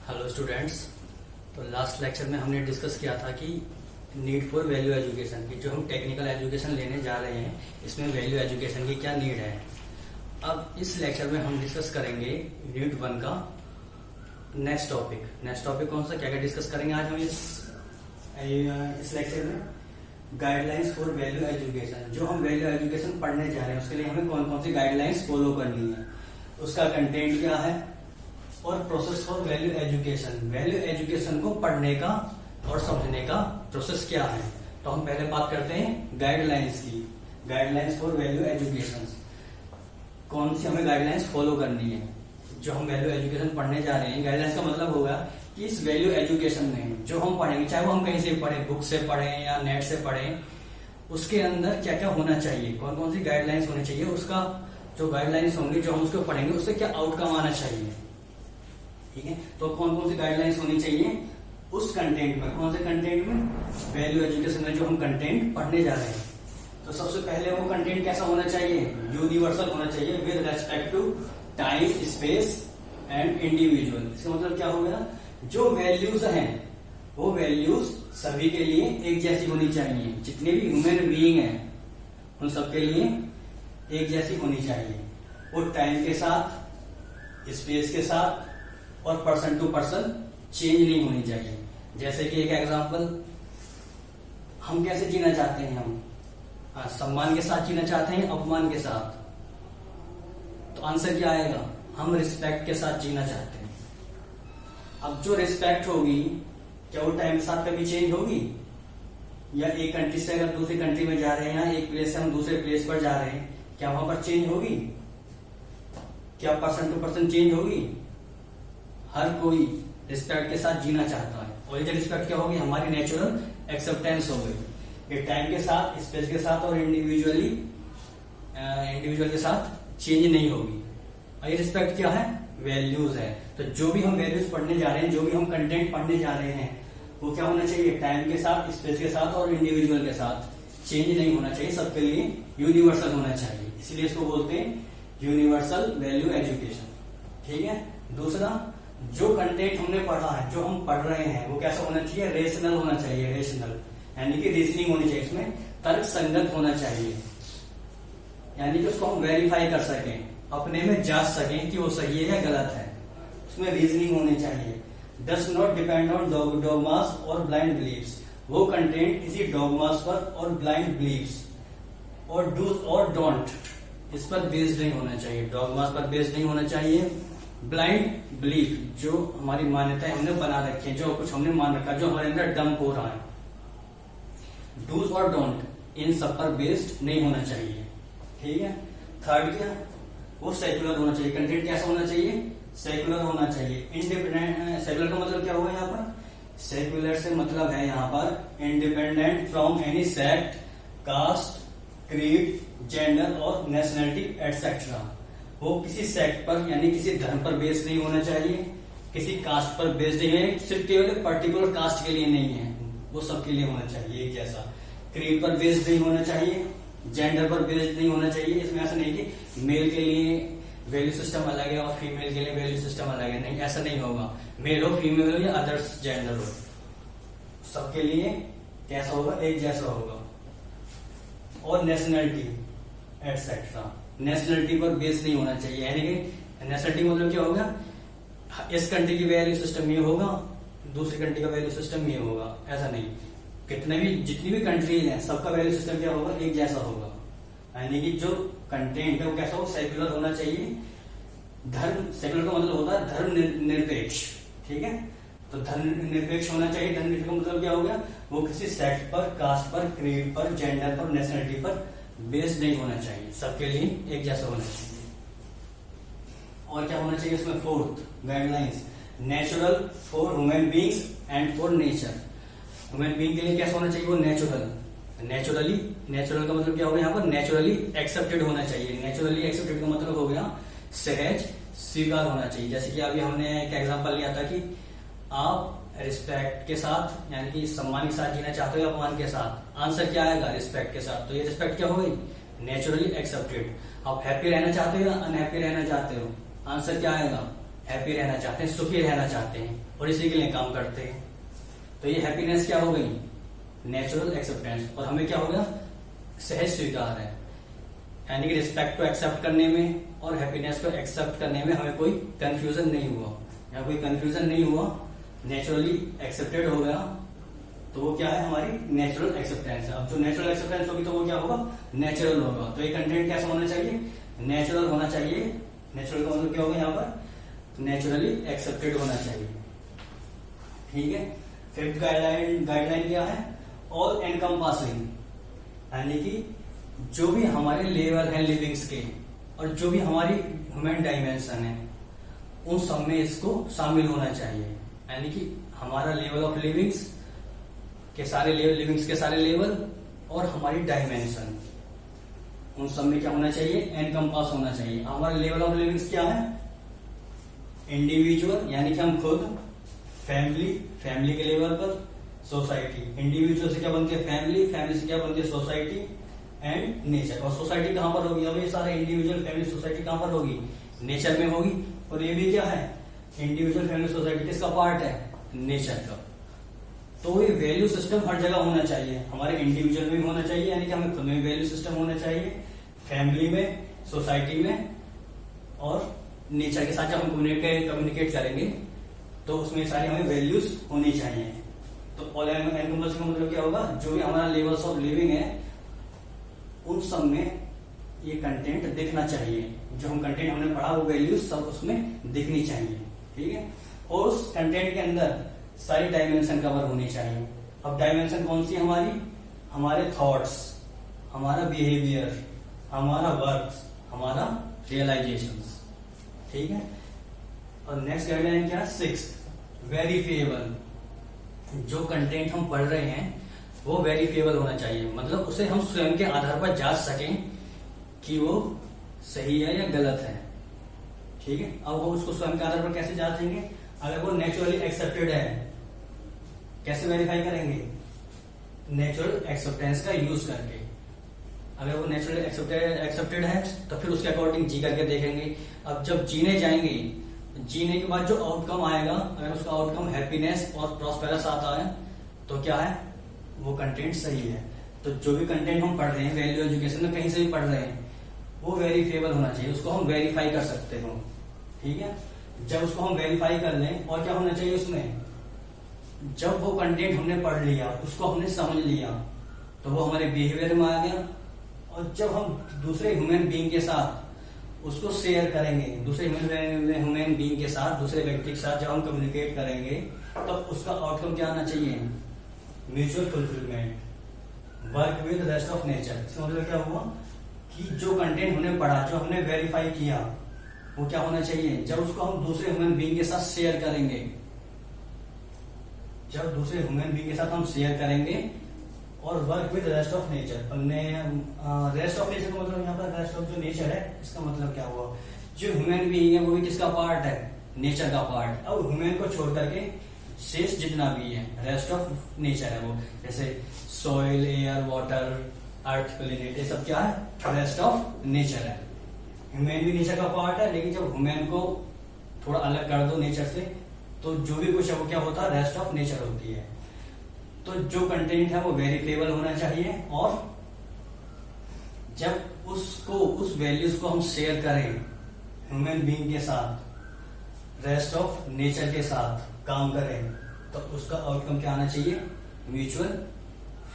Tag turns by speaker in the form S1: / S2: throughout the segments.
S1: Hello students. तो last lecture में हमने डिस्कस किया था कि नीड फॉर वैल्यू एजुकेशन की जो हम टेक्निकल एजुकेशन लेने जा रहे हैं इसमें वैल्यू एजुकेशन की क्या नीड है। अब इस लेक्चर में हम डिस्कस करेंगे यूनिट 1 का नेक्स्ट टॉपिक कौन सा क्या क्या डिस्कस करेंगे आज हम इस लेक्चर में गाइडलाइंस फॉर वैल्यू एजुकेशन। जो हम वैल्यू एजुकेशन पढ़ने जा रहे हैं उसके लिए हमें कौन कौन सी गाइडलाइंस फॉलो करनी है, उसका कंटेंट क्या है और process for value education. Value education को पढ़ने का और समझने का प्रोसेस क्या है। तो हम पहले बात करते हैं गाइडलाइंस की। गाइडलाइंस फॉर वैल्यू एजुकेशन, कौन सी हमें गाइडलाइंस फॉलो करनी है जो हम वैल्यू एजुकेशन पढ़ने जा रहे हैं। गाइडलाइंस का मतलब होगा कि इस वैल्यू एजुकेशन में जो हम पढ़ेंगे, चाहे वो हम कहीं से पढ़ें, बुक से पढ़ें या नेट से पढ़ें, उसके अंदर क्या क्या होना चाहिए, कौन कौन सी गाइडलाइंस होनी चाहिए, उसका जो गाइडलाइंस होंगी जो हम उसको पढ़ेंगे उससे क्या आउटकम आना चाहिए। ठीक है, तो कौन कौन सी गाइडलाइंस होनी चाहिए उस कंटेंट में, कौन से कंटेंट में, वैल्यू एजुकेशन में जो हम कंटेंट पढ़ने जा रहे हैं। तो सबसे पहले वो कंटेंट कैसा होना चाहिए, यूनिवर्सल होना चाहिए with respect to time, space and individual. इसका मतलब क्या हो गया, जो वैल्यूज हैं वो वैल्यूज सभी के लिए एक जैसी होनी चाहिए। जितने भी ह्यूमन बीइंग हैं उन सबके लिए एक जैसी होनी चाहिए। वो टाइम के साथ, स्पेस के साथ और पर्सन टू पर्सन चेंज नहीं होनी चाहिए। जैसे कि एक एग्जांपल, हम कैसे जीना चाहते हैं, हम सम्मान के साथ जीना चाहते हैं, अपमान के साथ। तो आंसर क्या आएगा, हम रिस्पेक्ट के साथ जीना चाहते हैं। अब जो रिस्पेक्ट होगी क्या वो टाइम के साथ कभी चेंज होगी, या एक कंट्री से अगर दूसरी कंट्री में जा रहे हैं या एक प्लेस से हम दूसरे प्लेस पर जा रहे हैं, क्या वहां पर चेंज होगी, क्या पर्सन टू पर्सन चेंज होगी। हर कोई रिस्पेक्ट के साथ जीना चाहता है और ये रिस्पेक्ट क्या होगी, हमारी नेचुरल एक्सेप्टेंस हो गई। ये टाइम के साथ, स्पेस के साथ और इंडिविजुअल के साथ चेंज नहीं होगी। और ये रिस्पेक्ट क्या है, वैल्यूज है। तो जो भी हम वैल्यूज पढ़ने जा रहे हैं, जो भी हम कंटेंट पढ़ने जा रहे हैं, वो क्या होना चाहिए, टाइम के साथ, स्पेस के साथ और इंडिविजुअल के साथ चेंज नहीं होना चाहिए, सबके लिए यूनिवर्सल होना चाहिए। इसलिए इसको बोलते हैं यूनिवर्सल वैल्यू एजुकेशन। ठीक है। दूसरा, जो कंटेंट हमने पढ़ा है, जो हम पढ़ रहे हैं, वो कैसा होना चाहिए, रेशनल होना चाहिए। रेशनल यानी कि रीजनिंग होनी चाहिए, उसमें तर्क संगत होना चाहिए, यानी कि उसको हम वेरीफाई कर सकें, अपने में जांच सकें कि वो सही है या गलत है। उसमें रीजनिंग होनी चाहिए। Does not depend on dogmas और ब्लाइंड बिलीव्स। वो कंटेंट किसी डॉगमास पर और ब्लाइंड बिलीव्स और डूज और डोंट इस पर बेस्ड नहीं होना चाहिए। डॉगमास पर बेस्ड नहीं होना चाहिए। ब्लाइंड बिलीफ, जो हमारी मान्यताएं हमने बना रखी है, जो कुछ हमने मान रखा है, जो हमारे अंदर डंप हो रहा है, डूज और डोंट इन सब पर बेस्ड नहीं होना चाहिए। ठीक है। थर्ड क्या, वो सेक्युलर होना चाहिए। कंटेंट कैसा होना चाहिए, सेक्युलर होना चाहिए। इंडिपेंडेंट, सेक्युलर का मतलब क्या होगा यहाँ पर, सेक्युलर से मतलब है यहाँ पर independent from any sect, caste, creed, gender और नेशनलिटी एटसेट्रा। वो किसी सेक्ट पर यानी किसी धर्म पर बेस्ड नहीं होना चाहिए, किसी कास्ट पर बेस्ड नहीं है, सिर्फ केवल पर्टिकुलर कास्ट के लिए नहीं है, वो सबके लिए होना चाहिए एक जैसा। क्रीड पर बेस्ड नहीं होना चाहिए, जेंडर पर बेस्ड नहीं होना चाहिए। इसमें ऐसा नहीं कि मेल के लिए वैल्यू सिस्टम अलग है और फीमेल के लिए वैल्यू सिस्टम अलग है, नहीं, ऐसा नहीं होगा। मेल हो, फीमेल हो या अदर्स जेंडर हो, सबके लिए कैसा होगा, एक जैसा होगा। और नेशनलिटी एटसेट्रा, नेशनलिटी पर बेस नहीं होना चाहिए, यानी कि नेशनलिटी मतलब क्या होगा, इस कंट्री की वैल्यू सिस्टम ये होगा, दूसरी कंट्री का वैल्यू सिस्टम ये होगा, ऐसा नहीं। कितने भी, जितनी भी कंट्रीज हैं, सबका वैल्यू सिस्टम क्या होगा, एक जैसा होगा। यानी कि जो कंटेंट है वो कैसा हो, सेक्युलर होना चाहिए। धर्म, सेक्युलर का मतलब होता है धर्म निरपेक्ष। ठीक है। तो धर्म निरपेक्ष होना चाहिए। धर्म निरपेक्ष का मतलब क्या हो गया, वो किसी सेक्ट पर, कास्ट पर, क्रीड पर, जेंडर पर, नेशनलिटी पर बेस्ड नहीं होना चाहिए, सबके लिए एक जैसा होना चाहिए। और क्या होना चाहिए उसमें, fourth guidelines, natural for human beings and for nature. Human being के लिए कैसा होना चाहिए, वो नेचुरल, नेचुरली, नेचुरल का मतलब क्या हो गया यहाँ पर, नेचुरली एक्सेप्टेड होना चाहिए। नेचुरली एक्सेप्टेड का मतलब हो गया सहज स्वीकार होना चाहिए। जैसे कि अभी हमने एक एग्जांपल लिया था कि आप रिस्पेक्ट के साथ यानी कि सम्मान के साथ जीना चाहते हो या अपमान के साथ, आंसर क्या आएगा, रिस्पेक्ट के साथ। तो ये रिस्पेक्ट क्या हो गई, नेचुरली एक्सेप्टेड। आप हैप्पी रहना चाहते हो या अनहैप्पी रहना चाहते हो, आंसर क्या आएगा, हैप्पी रहना चाहते हैं, सुखी रहना चाहते हैं और इसी के लिए काम करते हैं। तो ये हैप्पीनेस क्या हो गई? Natural acceptance. और हमें क्या होगा? सहज स्वीकार है, यानी कि रिस्पेक्ट को एक्सेप्ट करने में और हैप्पीनेस को एक्सेप्ट करने में हमें कोई कंफ्यूजन नहीं हुआ, या कोई कंफ्यूजन नहीं हुआ, नेचुरली एक्सेप्टेड हो गया। तो वो क्या है? हमारी नेचुरल एक्सेप्टेंस है। अब जो नेचुरल एक्सेप्टेंस होगी तो वो क्या होगा? नेचुरल होगा। तो ये कंटेंट कैसा होना चाहिए? नेचुरल होना चाहिए। नेचुरल का मतलब क्या होगा यहाँ पर? नेचुरली एक्सेप्टेड होना चाहिए। ठीक है। फिफ्थ गाइडलाइन क्या है? ऑल एनकम्पासिंग, यानी कि जो भी हमारे लेवल है लिविंग्स के और जो भी हमारी ह्यूमन डायमेंशन है उन सब में इसको शामिल होना चाहिए। यानी कि हमारा लेवल ऑफ लिविंग्स के सारे लेवल और हमारी डायमेंशन, उन सब में क्या होना चाहिए? एनकम्पास होना चाहिए। हमारा लेवल ऑफ लिविंग्स क्या है? इंडिविजुअल, यानी कि हम खुद, फैमिली के लेवल पर, सोसाइटी। इंडिविजुअल से क्या बनती है? फैमिली से क्या बनती है? Society and nature. और सोसाइटी कहां पर होगी? अब ये सारे इंडिविजुअल, फैमिली, सोसाइटी कहां पर होगी? नेचर में होगी। और ये भी क्या है? इंडिविजुअल, फैमिली, सोसाइटी किसका पार्ट है? नेचर का। तो ये वैल्यू सिस्टम हर जगह होना चाहिए। हमारे इंडिविजुअल में भी होना चाहिए, यानी कि हमें खुद में वैल्यू सिस्टम होना चाहिए, फैमिली में, सोसाइटी में और नेचर के साथ जब हम कम्युनिकेट करेंगे तो उसमें सारी हमें वैल्यूज होनी चाहिए। तो ऑल एनकम्पासिंग का मतलब क्या होगा? जो भी हमारा लेवल्स ऑफ लिविंग है उन सब में ये कंटेंट दिखना चाहिए। जो हम कंटेंट हमने पढ़ा वो वैल्यूज सब उसमें दिखनी चाहिए। ठीक है। और उस कंटेंट के अंदर सारी डायमेंशन कवर होनी चाहिए। अब डायमेंशन कौन सी? हमारे थॉट्स, हमारा बिहेवियर, हमारा वर्क, हमारा रियलाइजेशंस। ठीक है। और नेक्स्ट गाइडलाइन क्या है? 6 वेरीफिएबल। जो कंटेंट हम पढ़ रहे हैं वो वेरीफिएबल होना चाहिए, मतलब उसे हम स्वयं के आधार पर जांच सकें कि वो सही है या गलत है। ठीक है। अब हम उसको स्वयं के आधार पर कैसे जांचेंगे? अगर वो नेचुरली एक्सेप्टेड है, कैसे वेरीफाई करेंगे? नेचुरल एक्सेप्टेंस का यूज करके। अगर वो नेचुरली एक्सेप्टेड है तो फिर उसके अकॉर्डिंग जी करके देखेंगे। अब जब जीने जाएंगे, जीने के बाद जो आउटकम आएगा, अगर उसका आउटकम हैप्पीनेस और प्रॉस्पेरस आता है तो क्या है? वो कंटेंट सही है। तो जो भी कंटेंट हम पढ़ रहे हैं वैल्यू एजुकेशन में कहीं से भी पढ़ रहे हैं वो वेरीफिएबल होना चाहिए, उसको हम वेरीफाई कर सकते हो। ठीक है। जब उसको हम वेरीफाई कर लें, और क्या होना चाहिए उसमें? जब वो कंटेंट हमने पढ़ लिया, उसको हमने समझ लिया, तो वो हमारे बिहेवियर में आ गया। और जब हम दूसरे ह्यूमन बीइंग के साथ उसको शेयर करेंगे, दूसरे ह्यूमन बीइंग के साथ, दूसरे व्यक्ति के साथ जब हम कम्युनिकेट करेंगे तब उसका आउटकम क्या आना चाहिए? Mutual fulfilment, work with rest of nature. इसका मतलब क्या हुआ कि जो कंटेंट हमने पढ़ा, जो हमने वेरीफाई किया, वो क्या होना चाहिए? जब उसको हम दूसरे ह्यूमन बीइंग के साथ शेयर करेंगे, जब दूसरे ह्यूमन बीइंग के साथ हम शेयर करेंगे और work with rest of nature. Rest of nature का मतलब यहाँ पर रेस्ट ऑफ जो नेचर है इसका मतलब क्या हुआ? जो ह्यूमन बीइंग है वो भी किसका पार्ट है? नेचर का पार्ट। अब ह्यूमन को छोड़ करके शेष जितना भी है रेस्ट ऑफ नेचर है वो, जैसे सॉइल, एयर, वाटर, अर्थ, प्लेनेट, ये सब क्या है? रेस्ट ऑफ नेचर है। ह्यूमन भी नेचर का पार्ट है, लेकिन जब ह्यूमन को थोड़ा अलग कर दो नेचर से तो जो भी कुछ है वो क्या होता है? रेस्ट ऑफ नेचर होती है। तो जो कंटेंट है वो वेरीफिएबल होना चाहिए, और जब उस वैल्यूज को हम शेयर करें ह्यूमन बीइंग के साथ, रेस्ट ऑफ नेचर के साथ काम करें, तो उसका आउटकम क्या आना चाहिए? Mutual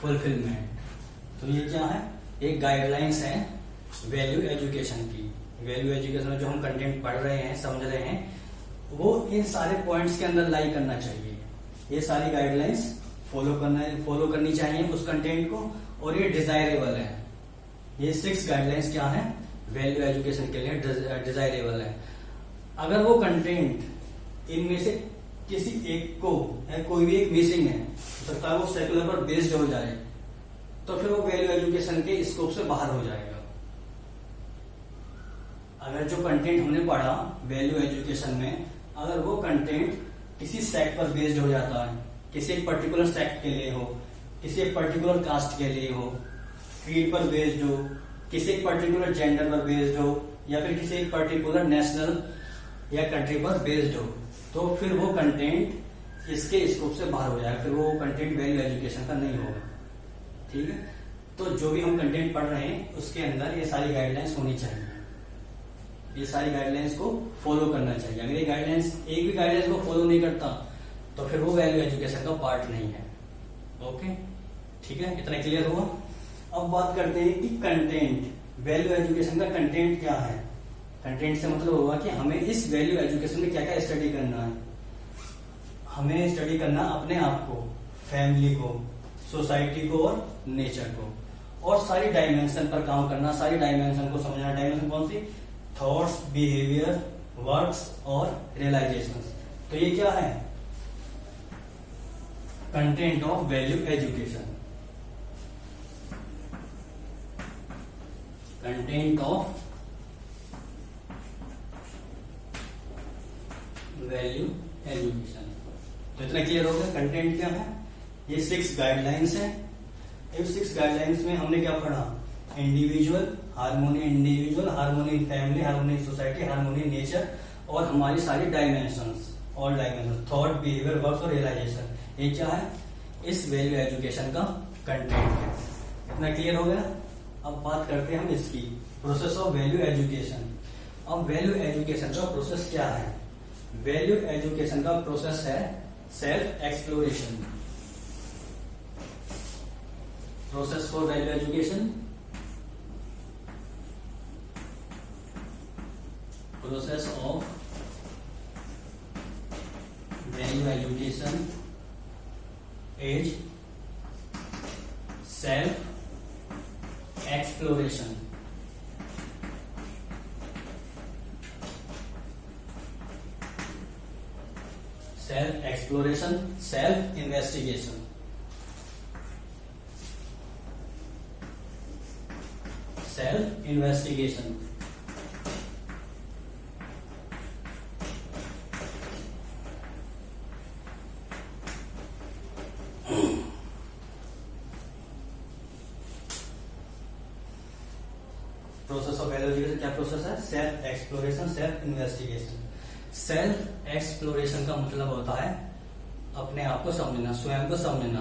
S1: fulfilment. तो ये क्या है? एक गाइडलाइंस है वैल्यू एजुकेशन की। वैल्यू एजुकेशन में जो हम कंटेंट पढ़ रहे हैं, समझ रहे हैं, वो इन सारे पॉइंट्स के अंदर लाई करना चाहिए। ये सारी गाइडलाइंस फॉलो करनी चाहिए उस कंटेंट को, और ये डिजायरेबल है। ये 6 गाइडलाइंस क्या है? वैल्यू एजुकेशन के लिए डिजायरेबल है। अगर वो कंटेंट इनमें से किसी एक को है, कोई भी एक मिसिंग है, हो सकता है वो सेकुलर पर बेस्ड हो जाए, तो फिर वो वैल्यू एजुकेशन के स्कोप से बाहर हो जाएगा। अगर जो कंटेंट हमने पढ़ा वैल्यू एजुकेशन में, अगर वो कंटेंट किसी सेक्ट पर बेस्ड हो जाता है, किसी एक पर्टिकुलर सेक्ट के लिए हो, किसी एक पर्टिकुलर कास्ट के लिए हो, क्रीड पर बेस्ड हो, किसी एक पर्टिकुलर जेंडर पर बेस्ड हो, या फिर किसी एक पर्टिकुलर नेशनल या कंट्री पर बेस्ड हो, तो फिर वो कंटेंट इसके स्कोप से बाहर हो जाएगा, फिर वो कंटेंट वैल्यू एजुकेशन का नहीं होगा। ठीक है, तो जो भी हम कंटेंट पढ़ रहे हैं उसके अंदर ये सारी गाइडलाइंस होनी चाहिए, ये सारी गाइडलाइंस को फॉलो करना चाहिए। अगर ये गाइडलाइंस, एक भी गाइडलाइंस को फॉलो नहीं करता तो फिर वो वैल्यू एजुकेशन का पार्ट नहीं है। ओके, ठीक है, इतना क्लियर हुआ। अब बात करते हैं कि कंटेंट, वैल्यू एजुकेशन का कंटेंट क्या है। कंटेंट से मतलब होगा कि हमें इस वैल्यू एजुकेशन में क्या क्या स्टडी करना है। हमें स्टडी करना अपने आप को, फैमिली को, सोसाइटी को और नेचर को, और सारी डायमेंशन पर काम करना, सारी डायमेंशन को समझना। डायमेंशन कौन सी? थॉट्स, बिहेवियर, वर्क्स और रियलाइजेशंस। तो ये क्या है? Content of value education. Content of value education. तो इतना क्लियर हो गया कंटेंट क्या है। ये 6 गाइडलाइंस है। इस 6 गाइडलाइंस में हमने क्या पढ़ा? Individual, harmony individual, harmony in family, harmony in society, harmony in nature, और हमारी सारी dimensions, all dimension, thought, behaviour, works और रियलाइजेशन। ये क्या है? इस वैल्यू एजुकेशन का कंटेंट है। इतना क्लियर हो गया। अब बात करते हैं हम इसकी प्रोसेस ऑफ वैल्यू एजुकेशन। अब वैल्यू एजुकेशन का प्रोसेस क्या है? वैल्यू एजुकेशन का प्रोसेस है self exploration. Process for value education, process of value education is self exploration. Self exploration, self investigation. Self investigation. Process of value education क्या process है? Self exploration, self investigation. Self exploration का मतलब होता है अपने आप को समझना, स्वयं को समझना,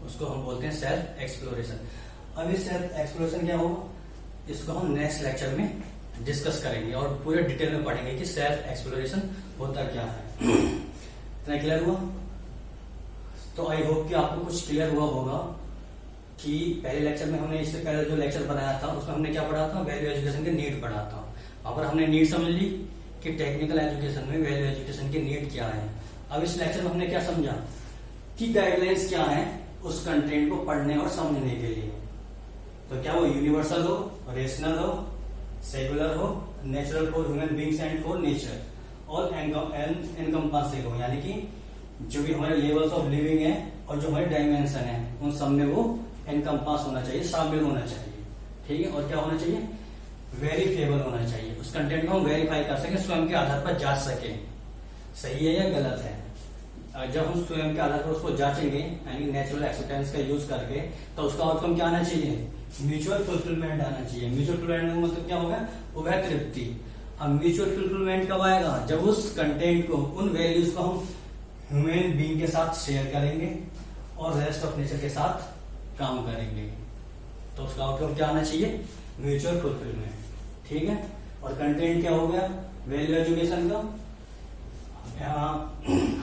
S1: उसको हम बोलते हैं सेल्फ एक्सप्लोरेशन। अब इस सेल्फ एक्सप्लोरेशन क्या होगा, इसको हम नेक्स्ट लेक्चर में डिस्कस करेंगे और पूरे डिटेल में पढ़ेंगे कि सेल्फ एक्सप्लोरेशन होता क्या है। इतना क्लियर हुआ? तो आई होप कि आपको कुछ क्लियर हुआ होगा कि पहले लेक्चर में हमने, इससे पहले जो लेक्चर बनाया था उसमें हमने क्या पढ़ा था? वैल्यू एजुकेशन की नीड पढ़ा था। वहां पर हमने नीड समझ ली कि टेक्निकल एजुकेशन में वैल्यू एजुकेशन की नीड क्या है। अब इस लेक्चर में हमने क्या समझा कि गाइडलाइंस क्या है उस कंटेंट को पढ़ने और समझने के लिए। तो क्या वो यूनिवर्सल हो, रेशनल हो, सेकुलर हो, natural for human beings and for nature, और एनकम्पासिंग हो, यानी कि जो भी हमारे लेवल्स ऑफ लिविंग है और जो हमारे डायमेंशन है उन सब में वो एनकम्पास होना चाहिए, शामिल होना चाहिए। ठीक है, और क्या होना चाहिए? वेरीफेबल होना चाहिए। उस कंटेंट को हम वेरीफाई कर सके, स्वयं के आधार पर जांच सके सही है या गलत है। जब हम स्वयं के आधार पर उसको जांचेंगे, यानी नेचुरल एक्सेप्टेंस का यूज करके, तो उसका आउटकम क्या आना चाहिए? म्यूचुअल फुलफिलमेंट आना चाहिए। म्यूचुअल फुलफिलमेंट का मतलब क्या होगा? उभय तृप्ति। अब म्यूचुअल फुलफिलमेंट कब आएगा? जब उस कंटेंट को, उन वैल्यूज को हम ह्यूमन बीइंग के साथ शेयर करेंगे और रेस्ट ऑफ नेचर के साथ काम करेंगे, तो उसका आउटकम क्या आना चाहिए? Mutual fulfilment. ठीक है, और कंटेंट क्या हो गया वैल्यू एजुकेशन का?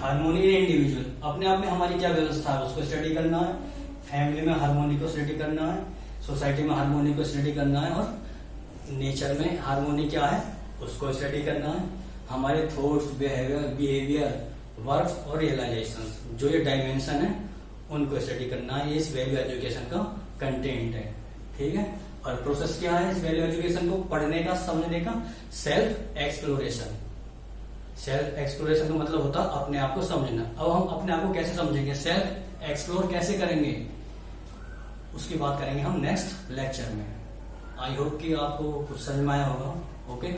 S1: हार्मोनी इंडिविजुअल, अपने आप में हमारी क्या व्यवस्था है उसको स्टडी करना है। फैमिली में हार्मोनी को स्टडी करना है, सोसाइटी में हार्मोनी को स्टडी करना है, और नेचर में हार्मोनी क्या है उसको स्टडी करना है। हमारे थॉट्स, बिहेवियर, वर्क्स और रियलाइजेशंस, जो ये डायमेंशन है उनको स्टडी करना है। ये इस वैल्यू एजुकेशन का कंटेंट है। ठीक है, और प्रोसेस क्या है इस वैल्यू एजुकेशन को पढ़ने का, समझने का? Self exploration. सेल्फ एक्सप्लोरेशन का मतलब होता है अपने आप को समझना। अब हम अपने आप को कैसे समझेंगे, सेल्फ एक्सप्लोर कैसे करेंगे, उसकी बात करेंगे हम नेक्स्ट लेक्चर में। आई होप कि आपको कुछ समझ में आया होगा। ओके।